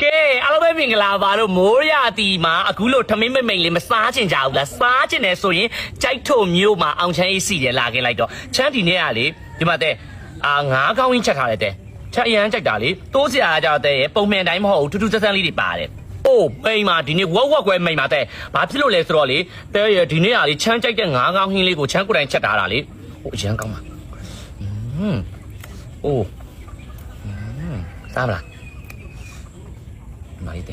ကဲအားလုံးပဲမင်္ဂလာပါလို့မိုးရတီမှာအခုလို့ထမင်းမိတ်လေးမစားချင်ကြဘူးလားစားချင်တယ်ဆိုရင်ကြိုက်ထုတ်မျိုးမှာအောင်ချမ်းအေးစီတယ်လာခဲ့လိုက်တော့ချမ်းဒီနေ့ကလေဒီမှာတဲ့ငါးကောင်းရင်းချက်ထားတယ်တဲ့ချက်အရန်ကြိုက်တာလေတိုးစရာကြတော့တဲ့ပုံမှန်တိုင်းမဟုတ်ဘူးထူးထူးဆန်းဆန်းလေးတွေပါတယ်အိုးမိန်မာဒီနေ့ဝက်ကွဲမိန်မာတဲ့ဘာဖြစ်လို့လဲဆိုတော့လေတဲ့ရဒီနေ့ကလေချမ်းကြိုက်တဲ့ငါးကောင်းဟင်းလေးကိုချမ်းကိုယ်တိုင်ချက်ထားတာလေဟိုအရန်ကောင်းပါအိုးစားမလား哪里的？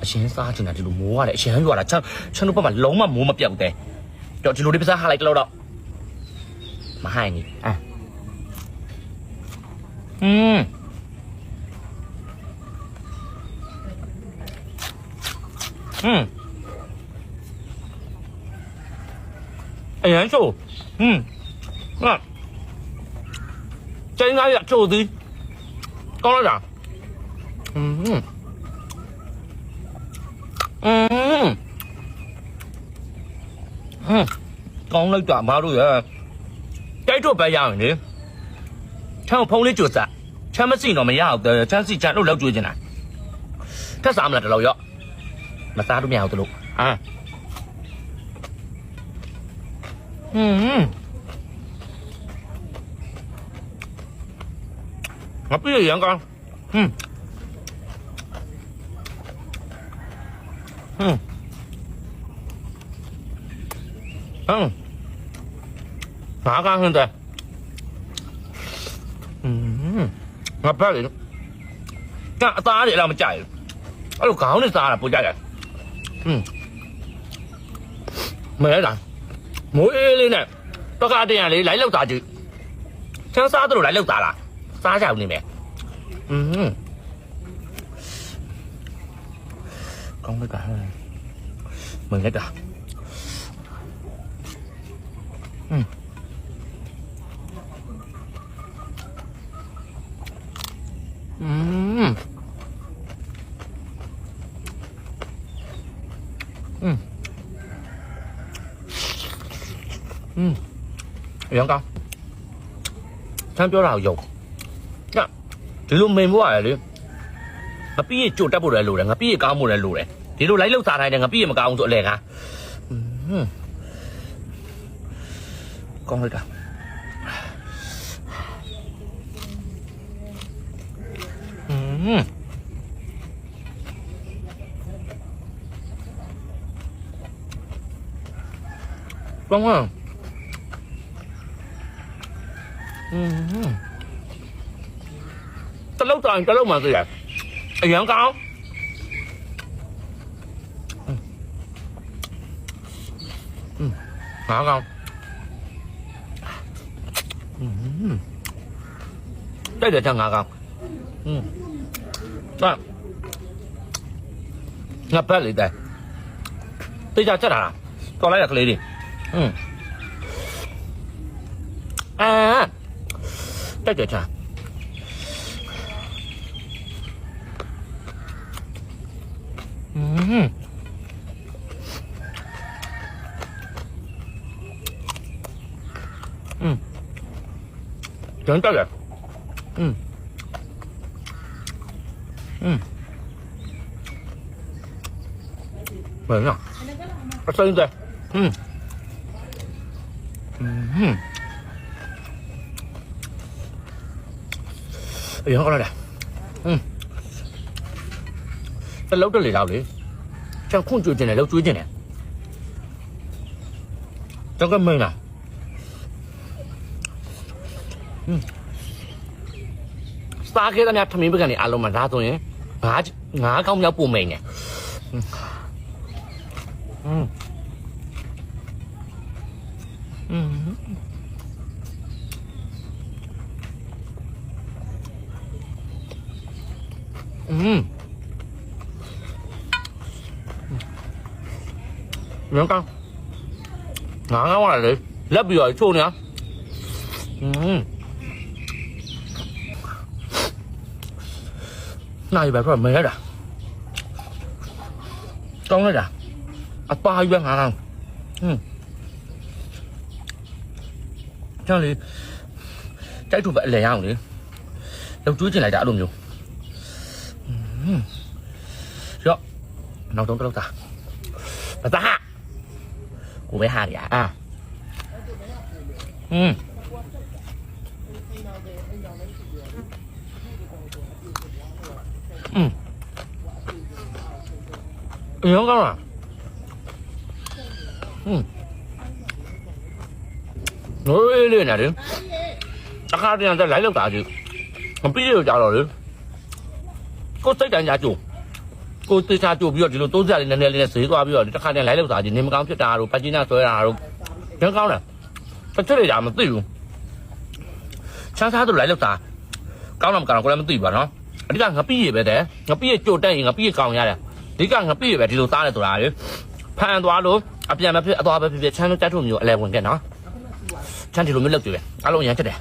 先杀进来这路摸啊嘞，先约了，抢都把老嘛摸嘛标的，叫这路的不是下来个老了，嘛害你哎，哎呀，就啊，真爱呀，就的，高了点。ကောင်းလိုက်တာမတို့ရတိုက်တော့ပဲရရင်လေချမ်းဖုံးလေးကြွစားချမ်းမစီတော့မရအောင်ချမ်းစီချမ်းလို့လောက်ကြွေးနေတာထက်စားမလားတလို့ရောမစားလို့မရအောင်တလို့ငါပြည့်ရန်ကောင်း哪干现在？我不要你，那咋的让我们加油？哎呦，搞你咋了？不加油？没人，没人呢。到家店里来了咋就？像啥都来了咋了？啥家伙你没？讲那个，没那个。杨刚，咱表达有，那这路没摸来的，我毕业就这不来路了，我毕业刚没来路了，这路来路咋来的？我毕业没刚做来啊，讲那个。光光，这老早这老嘛是呀，羊羔，羊羔，这个叫羊羔，那不里的，这家这哪？过来呀，可里的。这个啥？真这个，没呢，生的，哎呀，过来了，这老这里老里，像空追进来，老追进来，这个没呢，啥给咱家他们不干的，阿龙嘛啥东西，俺搞不了不没呢，杨刚，俺往来的，来不要抽呢，那一百块没来着，刚来着，8元啊，这里摘出来两样的，都追进来的，懂没有？ ရောနောက်တော့လောက်တာပသားကိုပဲဟာရအာရောကောင်းလားနိုးလေးနေတယ်တခါတည်းကလိုက်လောက်တာကြီးမပြီးရကြတော့လေကိုစိတ်တန်ကြကြိုကိုတေချာကြိုပြီးတော့ဒီလိုသုံးစားလေးနည်းနည်းလေးနဲ့ဈေးသွားပြီးတော့တခါတည်းလိုက်လောက်တာကြီးနေမကောင်းဖြစ်တာတို့ပတ်ကြီးနာဆွဲတာတို့ရမ်းကောင်းတယ်တစ်ချက်လေးဒါမသိဘူးချမ်းသာတို့လိုက်လောက်တာကောင်းတော့မကောင်းတော့ကိုလည်းမသိပါနော်အဓိကငပိရပဲတဲ့ငပိရကြိုတက်ရင်ငပိရကောင်းရတယ်အဓိကငပိရပဲဒီလိုသားတယ်ဆိုတာလေဖန်သွားလို့အပြန်မဖြစ်အသွားပဲဖြစ်ဖြစ်ချမ်းတို့တက်ထုတ်မျိုးအလဲဝင်ခဲ့နော်ချမ်းဒီလိုမျိုးလုပ်ကြည့်ပဲအားလုံးရမ်းချက်တယ်